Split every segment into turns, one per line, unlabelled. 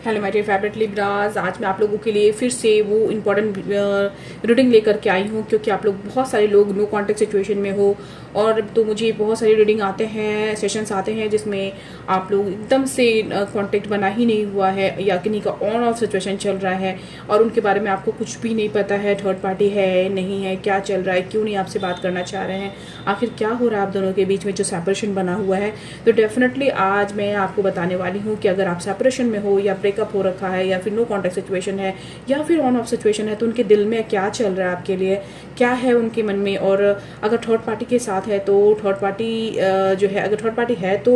Hello my dear favourite Libras. आज मैं आप लोगों के लिए फिर से वो इम्पोर्टेंट रीडिंग लेकर के आई हूँ, क्योंकि आप लोग बहुत सारे लोग नो कॉन्टेक्ट सिचुएशन में हो। और तो मुझे बहुत सारी रीडिंग आते हैं, सेशंस आते हैं जिसमें आप लोग एकदम से कॉन्टेक्ट बना ही नहीं हुआ है या किन्हीं का ऑन ऑफ सिचुएशन चल रहा है और उनके बारे में आपको कुछ भी नहीं पता है, थर्ड पार्टी है नहीं है, क्या चल रहा है, क्यों नहीं आपसे बात करना चाह रहे हैं, आखिर क्या हो रहा है आप दोनों के बीच में जो सेपरेशन बना हुआ है। तो डेफिनेटली आज मैं आपको बताने वाली हूँ कि अगर आप सेपरेशन में हो या ब्रेकअप हो रखा है या फिर नो कॉन्टेक्ट सिचुएशन है या फिर ऑन ऑफ सिचुएशन है, तो उनके दिल में क्या चल रहा है आपके लिए, क्या है उनके मन में। और अगर थर्ड पार्टी के साथ है तो थर्ड पार्टी जो है, अगर थर्ड पार्टी है तो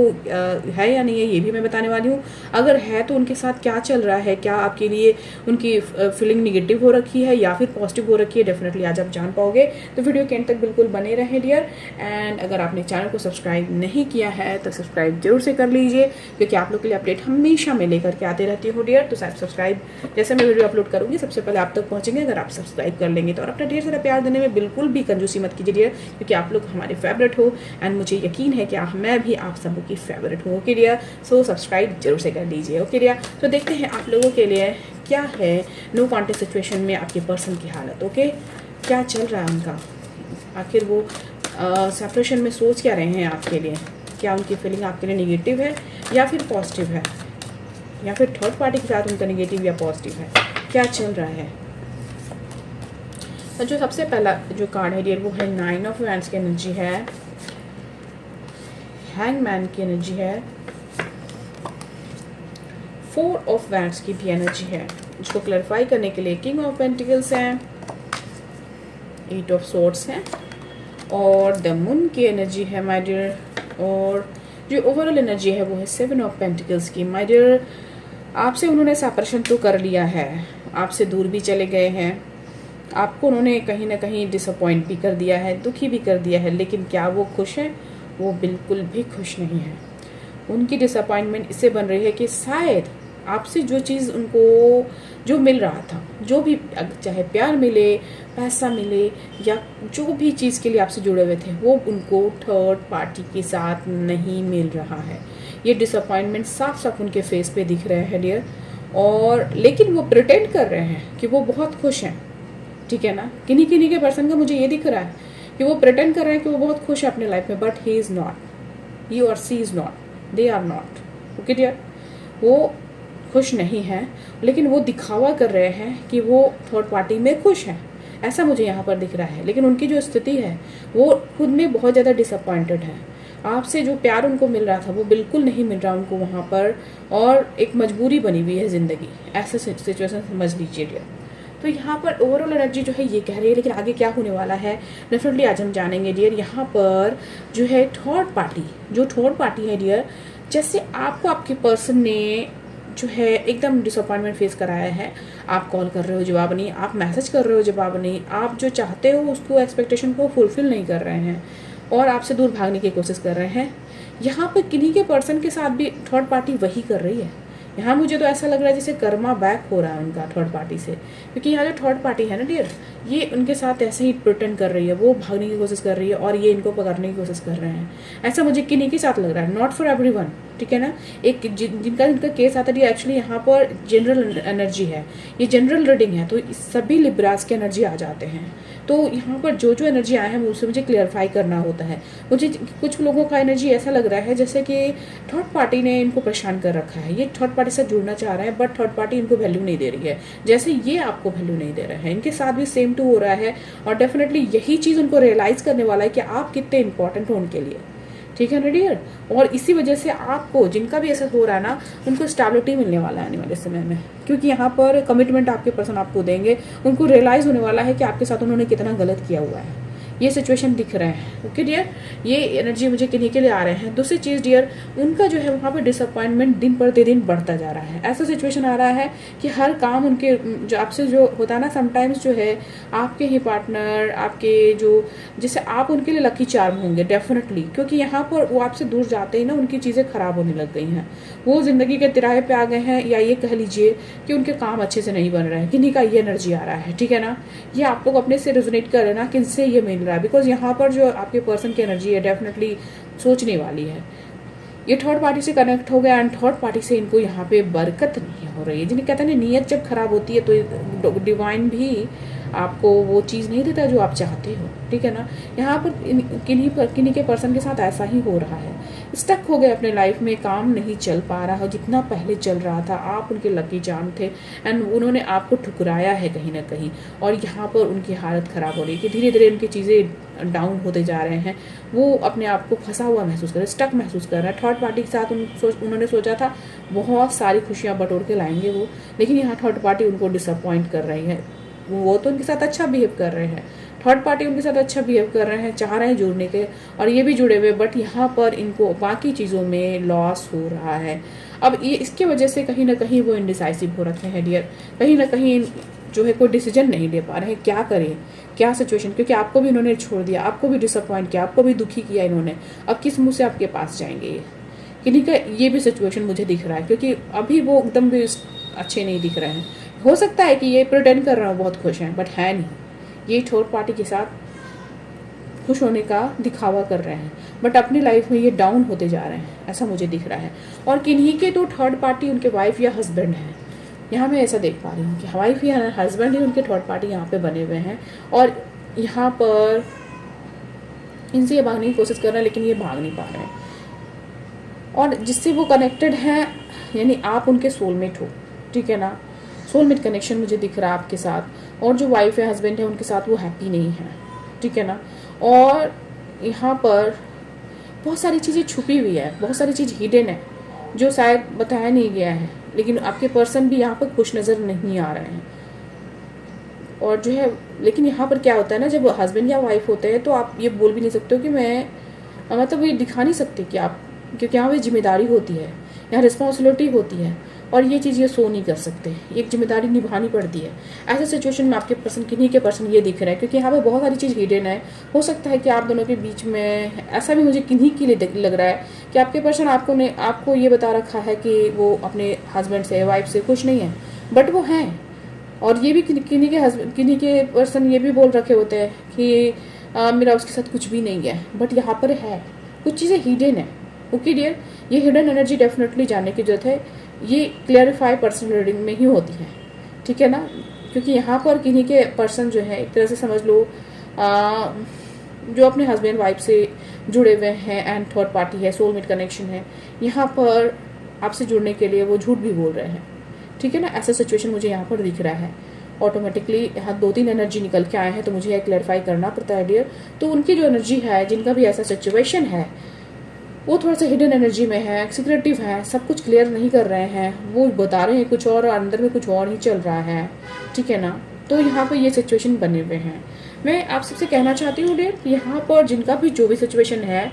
है या नहीं है ये भी मैं बताने वाली हूँ। अगर है तो उनके साथ क्या चल रहा है, क्या आपके लिए उनकी फीलिंग निगेटिव हो रखी है या फिर पॉजिटिव हो रखी है, डेफिनेटली आज आप जान पाओगे। तो वीडियो के एंड तक बिल्कुल बने रहें डियर। एंड अगर आपने चैनल को सब्सक्राइब नहीं किया है तो सब्सक्राइब जरूर से कर लीजिए, क्योंकि आप लोग के लिए अपडेट हमेशा मैं लेकर के आते रहती हूँ डियर। तो सब्सक्राइब जैसे मैं वीडियो अपलोड करूँगी सबसे पहले आप तक पहुँचेंगे अगर आप सब्सक्राइब कर लेंगे। तो और अपना ढेर सारा प्यार देने में बिल्कुल भी कंजूसी मत कीजिए डियर, क्योंकि आप लोग हमारे फेवरेट हो एंड मुझे यकीन है कि मैं भी आप सबों की फेवरेट हूँ। ओके डियर, सो सब्सक्राइब जरूर से कर लीजिए। ओके डियर, तो देखते हैं आप लोगों के लिए क्या है नो कॉन्टेक्ट सिचुएशन में आपके पर्सन की हालत। ओके, क्या चल रहा है उनका, आखिर वो सेपरेशन में सोच क्या रहे हैं आपके लिए, क्या उनकी फीलिंग आपके लिए निगेटिव है या फिर पॉजिटिव है, या फिर थर्ड पार्टी के साथ उनका निगेटिव या पॉजिटिव है, क्या चल रहा है। तो जो सबसे पहला जो कार्ड है डियर वो है 9 ऑफ वैंड्स की एनर्जी है, हैंगमैन की एनर्जी है, 4 ऑफ वैंड्स की भी एनर्जी है। इसको क्लैरिफाई करने के लिए किंग ऑफ पेंटिकल्स हैं, 8 ऑफ सोर्ड्स हैं और द मून की एनर्जी है माय डियर। और जो ओवरऑल एनर्जी है वो है 7 ऑफ पेंटिकल्स की। माय डियर, आपसे उन्होंने सेपरेशन तो कर लिया है, आपसे दूर भी चले गए हैं, आपको उन्होंने कहीं ना कहीं डिसअपॉइंट भी कर दिया है, दुखी भी कर दिया है, लेकिन क्या वो खुश हैं? वो बिल्कुल भी खुश नहीं है। उनकी डिसअपॉइंटमेंट इससे बन रही है कि शायद आपसे जो चीज़ उनको जो मिल रहा था, जो भी चाहे प्यार मिले, पैसा मिले या जो भी चीज़ के लिए आपसे जुड़े हुए थे, वो उनको थर्ड पार्टी के साथ नहीं मिल रहा है। ये डिसअपॉइंटमेंट साफ साफ उनके फेस पे दिख रहे हैं डियर। और लेकिन वो प्रिटेंड कर रहे हैं कि वो बहुत खुश हैं, ठीक है ना। किन्हीं किन्हीं के पर्सन का मुझे ये दिख रहा है कि वो प्रिटेंड कर रहे हैं कि वो बहुत खुश है अपने लाइफ में, but he is not, he और she is not, they are not. Okay dear, वो खुश नहीं है, लेकिन वो दिखावा कर रहे हैं कि वो थर्ड पार्टी में खुश हैं, ऐसा मुझे यहाँ पर दिख रहा है। लेकिन उनकी जो स्थिति है वो खुद में बहुत ज़्यादा डिसअपॉइंटेड है। आपसे जो प्यार उनको मिल रहा था वो बिल्कुल नहीं मिल रहा उनको वहाँ पर, और एक मजबूरी बनी हुई है ज़िंदगी, ऐसा सिचुएशन समझ लीजिए डियर। तो यहाँ पर ओवरऑल एनर्जी जो है ये कह रही है, लेकिन आगे क्या होने वाला है डेफिनेटली आज हम जानेंगे डियर। यहाँ पर जो है थर्ड पार्टी, जो थर्ड पार्टी है डियर, जैसे आपको आपके पर्सन ने जो है एकदम डिसअपॉइंटमेंट फेस कराया है। आप कॉल कर रहे हो जवाब नहीं, आप मैसेज कर रहे हो जवाब नहीं, आप जो चाहते हो उसको एक्सपेक्टेशन को फुलफिल नहीं कर रहे हैं और आपसे दूर भागने की कोशिश कर रहे हैं। यहाँ पर किन्हीं के पर्सन के साथ भी थर्ड पार्टी वही कर रही है। यहाँ मुझे तो ऐसा लग रहा है जैसे कर्मा बैक हो रहा है उनका थर्ड पार्टी से, क्योंकि यहाँ जो थर्ड पार्टी है ना डियर, ये उनके साथ ऐसे ही प्रिटेंड कर रही है, वो भागने की कोशिश कर रही है और ये इनको पकड़ने की कोशिश कर रहे हैं। ऐसा मुझे किन्हीं के साथ लग रहा है, नॉट फॉर एवरीवन, ठीक है ना। एक जिनका केस आता है एक्चुअली यहाँ पर जनरल एनर्जी है, ये जनरल रीडिंग है, तो सभी लिब्रास के एनर्जी आ जाते हैं। तो यहाँ पर जो जो एनर्जी आया है उससे मुझे क्लियरिफाई करना होता है। मुझे कुछ लोगों का एनर्जी ऐसा लग रहा है जैसे कि थर्ड पार्टी ने इनको परेशान कर रखा है, ये थर्ड पार्टी से जुड़ना चाह रहे हैं बट थर्ड पार्टी इनको वैल्यू नहीं दे रही है, जैसे ये आपको वैल्यू नहीं दे रहे हैं। इनके साथ भी सेम टू हो रहा है और डेफिनेटली यही चीज़ उनको रियलाइज करने वाला है कि आप कितने इंपॉर्टेंट हो उनके लिए, ठीक है ना डियर। और इसी वजह से आपको, जिनका भी ऐसा हो रहा है ना, उनको स्टेबिलिटी मिलने वाला है आने वाले समय में, क्योंकि यहाँ पर कमिटमेंट आपके पर्सन आपको देंगे। उनको रियलाइज़ होने वाला है कि आपके साथ उन्होंने कितना गलत किया हुआ है, ये सिचुएशन दिख रहे हैं। ओके डियर, ये एनर्जी मुझे किन्हीं के लिए आ रहे हैं। दूसरी चीज़ डियर, उनका जो है वहाँ पर डिसअपॉइंटमेंट दिन पर दिन बढ़ता जा रहा है। ऐसा सिचुएशन आ रहा है कि हर काम उनके जो आपसे जो होता है ना, समटाइम्स जो है आपके ही पार्टनर, आपके जो जैसे आप उनके लिए लकी चार्म होंगे डेफिनेटली, क्योंकि यहाँ पर वो आपसे दूर जाते ही ना उनकी चीज़ें खराब होने लग गई हैं, वो ज़िंदगी के तिराहे पे आ गए हैं, या ये कह लीजिए कि उनके काम अच्छे से नहीं बन रहे हैं। किन्हीं का ये एनर्जी आ रहा है, ठीक है ना। ये आप लोग अपने से रेजोनेट कर रहे हैं ना, किनसे ये मिल रहा है, बिकॉज यहाँ पर जो आपके पर्सन की एनर्जी है डेफिनेटली सोचने वाली है। ये थर्ड पार्टी से कनेक्ट हो गया एंड थर्ड पार्टी से इनको यहाँ पे बरकत नहीं हो रही है। जिन्हें कहते हैं ना, नीयत जब खराब होती है तो डिवाइन भी आपको वो चीज़ नहीं देता जो आप चाहते हो, ठीक है ना। यहाँ पर किन्हीं के पर्सन के साथ ऐसा ही हो रहा है, स्टक हो गए अपने लाइफ में, काम नहीं चल पा रहा हो जितना पहले चल रहा था। आप उनके लकी चार्म थे एंड उन्होंने आपको ठुकराया है कहीं ना कहीं, और यहाँ पर उनकी हालत ख़राब हो रही है कि धीरे धीरे उनकी चीज़ें डाउन होते जा रहे हैं। वो अपने आप को फंसा हुआ महसूस कर रहे हैं, स्टक महसूस कर रहा है। थर्ड पार्टी के साथ उन्होंने सोचा था बहुत सारी खुशियाँ बटोर के लाएंगे वो, लेकिन यहाँ थर्ड पार्टी उनको डिसअपॉइंट कर रही है। वो तो उनके साथ अच्छा बिहेव कर रहे हैं, थर्ड पार्टी उनके साथ अच्छा बिहेव कर रहे हैं, चाह रहे हैं जुड़ने के, और ये भी जुड़े हुए, बट यहाँ पर इनको बाकी चीज़ों में लॉस हो रहा है। अब ये इसके वजह से कहीं ना कहीं वो इनडिसाइसिव हो रखे हैं डियर, कहीं ना कहीं जो है कोई डिसीजन नहीं ले पा रहे हैं, क्या करें, क्या सिचुएशन, क्योंकि आपको भी इन्होंने छोड़ दिया, आपको भी डिसअपॉइंट किया, आपको भी दुखी किया इन्होंने। अब किस मुँह से आपके पास जाएंगे ये, किन्हीं का ये भी सिचुएशन मुझे दिख रहा है, क्योंकि अभी वो एकदम भी अच्छे नहीं दिख रहे हैं। हो सकता है कि ये प्रिटेंड कर रहे हो बहुत खुश हैं, बट है नहीं, ये थर्ड पार्टी के साथ खुश होने का दिखावा कर रहे हैं, बट अपनी लाइफ में ये डाउन होते जा रहे हैं, ऐसा मुझे दिख रहा है। और किन्हीं के तो थर्ड पार्टी उनके वाइफ या हस्बैंड हैं, यहाँ मैं ऐसा देख पा रही हूँ कि वाइफ या हस्बैंड ही उनके थर्ड पार्टी यहाँ पे बने हुए हैं, और यहाँ पर इनसे ये भागने की कोशिश कर रहे हैं, लेकिन ये भाग नहीं पा रहे हैं। और जिससे वो कनेक्टेड हैं, यानी आप उनके सोलमेट हो, ठीक है ना, सोलमेट कनेक्शन मुझे दिख रहा है आपके साथ। और जो वाइफ है, हस्बैंड है, उनके साथ वो हैप्पी नहीं है, ठीक है ना। और यहाँ पर बहुत सारी चीज़ें छुपी हुई है, बहुत सारी चीज़ हिडन है जो शायद बताया नहीं गया है, लेकिन आपके पर्सन भी यहाँ पर खुश नज़र नहीं आ रहे हैं। और जो है, लेकिन यहाँ पर क्या होता है ना, जब हस्बैंड या वाइफ होते हैं तो आप ये बोल भी नहीं सकते हो कि मैं, मतलब ये दिखा नहीं सकते कि आप, क्योंकि यहाँ पे जिम्मेदारी होती है, यहाँ रिस्पॉन्सिबिलिटी होती है, और ये चीज़ ये सो नहीं कर सकते, एक जिम्मेदारी निभानी पड़ती है। ऐसे सिचुएशन में आपके पर्सन, किन्हीं के पर्सन ये दिख रहा है, क्योंकि यहाँ पे बहुत सारी चीज़ हिडन है। हो सकता है कि आप दोनों के बीच में, ऐसा भी मुझे किन्हीं के लिए लग रहा है कि आपके पर्सन आपको ये बता रखा है कि वो अपने हस्बैंड से, वाइफ से खुश नहीं है, बट वो हैं। और ये भी किन्हीं के पर्सन ये भी बोल रखे होते हैं कि मेरा उसके साथ कुछ भी नहीं है, बट यहाँ पर है, कुछ चीज़ें हिडन है। ओके डियर, ये हिडन एनर्जी डेफिनेटली जानने की जरूरत है। ये क्लैरिफाई पर्सनल रीडिंग में ही होती है, ठीक है ना, क्योंकि यहाँ पर किन्हीं के पर्सन जो है, एक तरह से समझ लो जो अपने हस्बैंड वाइफ से जुड़े हुए हैं एंड थर्ड पार्टी है, सोलमेट कनेक्शन है, यहाँ पर आपसे जुड़ने के लिए वो झूठ भी बोल रहे हैं, ठीक है ना। ऐसा सिचुएशन मुझे यहाँ पर दिख रहा है। ऑटोमेटिकली यहाँ 2-3 एनर्जी निकल के आए हैं, तो मुझे यह क्लैरिफाई करना पड़ता है डियर। तो उनकी जो एनर्जी है, जिनका भी ऐसा सिचुएशन है, वो थोड़ा सा हिडन एनर्जी में है, सिक्रेटिव है, सब कुछ क्लियर नहीं कर रहे हैं, वो बता रहे हैं कुछ और अंदर में कुछ और ही चल रहा है, ठीक है ना। तो यहाँ पर ये सिचुएशन बने हुए हैं। मैं आप सबसे कहना चाहती हूँ डियर, यहाँ पर जिनका भी जो भी सिचुएशन है,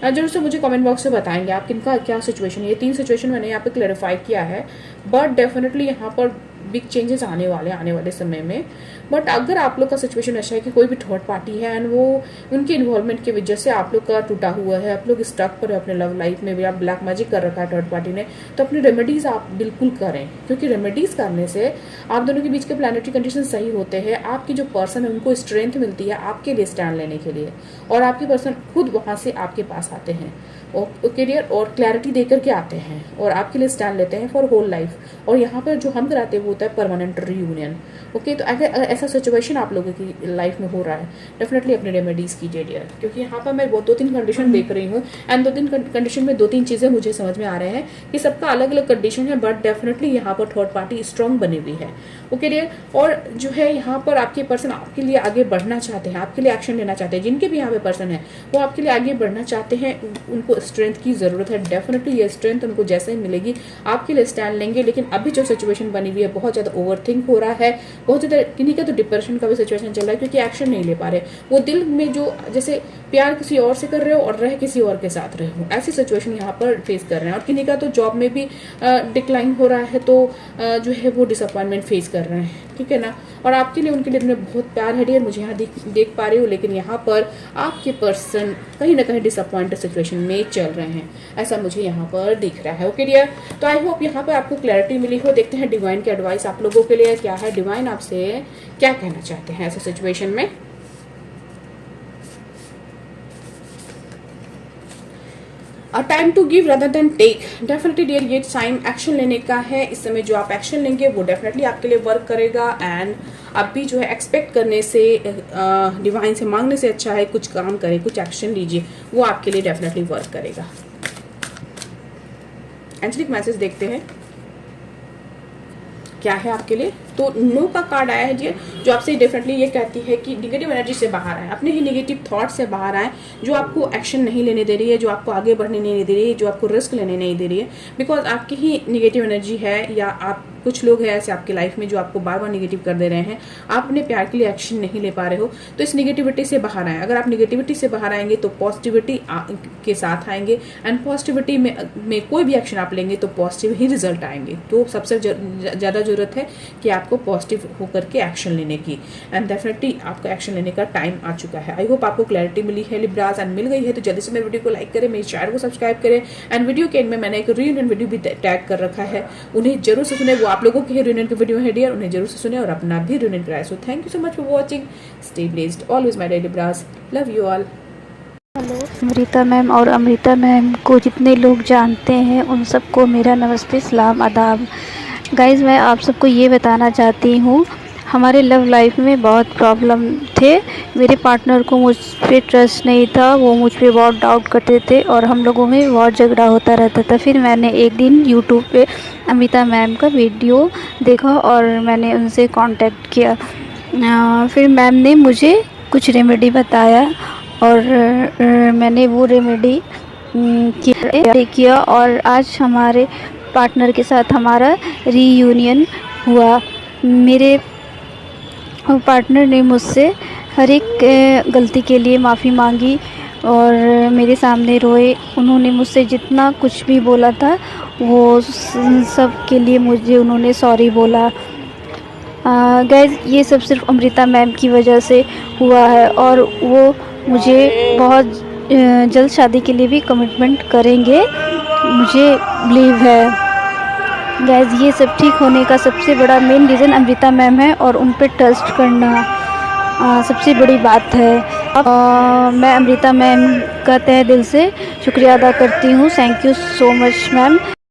जरूर से मुझे कमेंट बॉक्स से बताएंगे आप किनका क्या सिचुएशन है। ये 3 सिचुएशन मैंने यहाँ पे क्लैरिफाई किया है, बट डेफिनेटली यहाँ पर बिग चेंजेस आने वाले समय में। बट अगर आप लोग का सिचुएशन ऐसा है कि कोई भी थर्ड पार्टी है एंड वो उनके इन्वॉल्वमेंट की वजह से आप लोग का टूटा हुआ है, आप लोग स्टक पर है अपने लव लाइफ में भी, आप ब्लैक मैजिक कर रखा है थर्ड पार्टी ने, तो अपनी रेमेडीज आप बिल्कुल करें, क्योंकि रेमेडीज करने से आप दोनों के बीच के प्लैनेटरी कंडीशन सही होते हैं। आपकी जो पर्सन है उनको स्ट्रेंथ मिलती है आपके लिए स्टैंड लेने के लिए, और आपके पर्सन खुद वहां से आपके पास आते हैं, ओके डियर, और क्लैरिटी देकर के आते हैं और आपके लिए स्टैंड लेते हैं फॉर होल लाइफ। और यहाँ पर जो हम कराते हैं वो होता है परमानेंट रीयूनियन। ओके, तो अगर ऐसा सिचुएशन आप लोगों की लाइफ में हो रहा है, डेफिनेटली अपने रेमेडीज कीजिए डियर, क्योंकि यहाँ पर मैं 2-3 कंडीशन देख रही हूँ एंड 2-3 कंडीशन में 2-3 चीजें मुझे समझ में आ रहे हैं कि सबका अलग अलग कंडीशन है, बट डेफिनेटली यहाँ पर थर्ड पार्टी स्ट्रॉन्ग बनी हुई है। ओके डियर, और जो है यहाँ पर आपके पर्सन आपके लिए आगे बढ़ना चाहते हैं, आपके लिए एक्शन लेना चाहते हैं। जिनके भी यहाँ पे पर्सन है वो आपके लिए आगे बढ़ना चाहते हैं, उनको स्ट्रेंथ की जरूरत है। डेफिनेटली ये स्ट्रेंथ उनको जैसे ही मिलेगी आपके लिए स्टैंड लेंगे। लेकिन अभी जो सिचुएशन बनी हुई है, बहुत ज्यादा ओवरथिंक हो रहा है, बहुत ज्यादा, किन्हीं का तो डिप्रेशन का भी सिचुएशन चल रहा है, क्योंकि एक्शन नहीं ले पा रहे। वो दिल में जो जैसे प्यार किसी और से कर रहे हो और रह किसी और के साथ रहे हो, ऐसी सिचुएशन यहाँ पर फेस कर रहे हैं। और किन्हीं का तो जॉब में भी डिक्लाइन हो रहा है, तो जो है वो डिसअपॉइंटमेंट फेस कर रहे हैं, ठीक है ना। और आपके लिए उनके लिए बहुत प्यार है डियर, मुझे यहाँ देख पा रही हूँ, लेकिन यहाँ पर आपके पर्सन कहीं ना कहीं डिसअपॉइंटेड सिचुएशन में चल रहे हैं, ऐसा मुझे यहाँ पर दिख रहा है। ओके डियर, तो आई होप यहाँ पर आपको क्लैरिटी मिली हो। देखते हैं डिवाइन की एडवाइस आप लोगों के लिए क्या है, डिवाइन आपसे क्या कहना चाहते हैं ऐसे सिचुएशन में। Time to give rather than take. Definitely dear ये टाइम एक्शन लेने का है। इस समय जो आप एक्शन लेंगे वो डेफिनेटली आपके लिए वर्क करेगा। एंड आप भी जो है एक्सपेक्ट करने से, डिवाइन से मांगने से अच्छा है कुछ काम करें, कुछ एक्शन लीजिए, वो आपके लिए डेफिनेटली वर्क करेगा। एंजेलिक मैसेज देखते हैं क्या है आपके लिए। तो नो का कार्ड आया है जी, जो आपसे डेफिनेटली ये कहती है कि निगेटिव एनर्जी से बाहर आए, अपने ही निगेटिव थॉट से बाहर आए, जो आपको एक्शन नहीं लेने दे रही है, जो आपको आगे बढ़ने नहीं दे रही है, जो आपको रिस्क लेने नहीं दे रही है। बिकॉज आपकी ही निगेटिव एनर्जी है, या आप कुछ लोग हैं ऐसे आपके लाइफ में जो आपको बार बार निगेटिव कर दे रहे हैं। आप अपने प्यार के लिए एक्शन नहीं ले पा रहे हो, तो इस निगेटिविटी से बाहर आए। अगर आप निगेटिविटी से बाहर आएंगे तो पॉजिटिविटी के साथ आएंगे। एंड पॉजिटिविटी में कोई भी एक्शन आप लेंगे तो पॉजिटिव ही रिजल्ट आएंगे। तो सबसे ज़्यादा जरूरत है कि आपको पॉजिटिव होकर के एक्शन लेने की। एंड डेफिनेटली आपका एक्शन लेने का टाइम आ चुका है। आई होप आपको क्लैरिटी मिली है लिब्रास, एंड मिल गई है तो जल्दी से मेरे वीडियो को लाइक करें, मेरे चैनल को सब्सक्राइब करें। एंड वीडियो के एंड में मैंने एक रीयूनियन वीडियो भी टैग कर रखा है, उन्हें जरूर से सुने। वो आप लोगों की रीयूनियन की वीडियो है डियर, उन्हें जरूर से सुने और अपना भी रीयूनियन कराए। So thank you so much for watching. Stay blessed always my dear Libras, love you all.
Hello Amrita ma'am, और अमृता मैम को जितने लोग जानते हैं उन सबको मेरा नमस्ते, सलाम, आदाब। गाइज़, मैं आप सबको ये बताना चाहती हूँ, हमारे लव लाइफ में बहुत प्रॉब्लम थे। मेरे पार्टनर को मुझ पे ट्रस्ट नहीं था, वो मुझ पे बहुत डाउट करते थे और हम लोगों में बहुत झगड़ा होता रहता था। फिर मैंने एक दिन यूट्यूब पे अमृता मैम का वीडियो देखा और मैंने उनसे कांटेक्ट किया। फिर मैम ने मुझे कुछ रेमेडी बताया और मैंने वो रेमेडी किया और आज हमारे पार्टनर के साथ हमारा रीयूनियन हुआ। मेरे पार्टनर ने मुझसे हर एक गलती के लिए माफ़ी मांगी और मेरे सामने रोए। उन्होंने मुझसे जितना कुछ भी बोला था वो सब के लिए मुझे उन्होंने सॉरी बोला। गाइस, ये सब सिर्फ अमृता मैम की वजह से हुआ है और वो मुझे बहुत जल्द शादी के लिए भी कमिटमेंट करेंगे, मुझे बिलीव है। गाइस, ये सब ठीक होने का सबसे बड़ा मेन रीज़न अमृता मैम है और उन पे ट्रस्ट करना सबसे बड़ी बात है। मैं अमृता मैम का तहे दिल से शुक्रिया अदा करती हूँ। Thank you so much ma'am.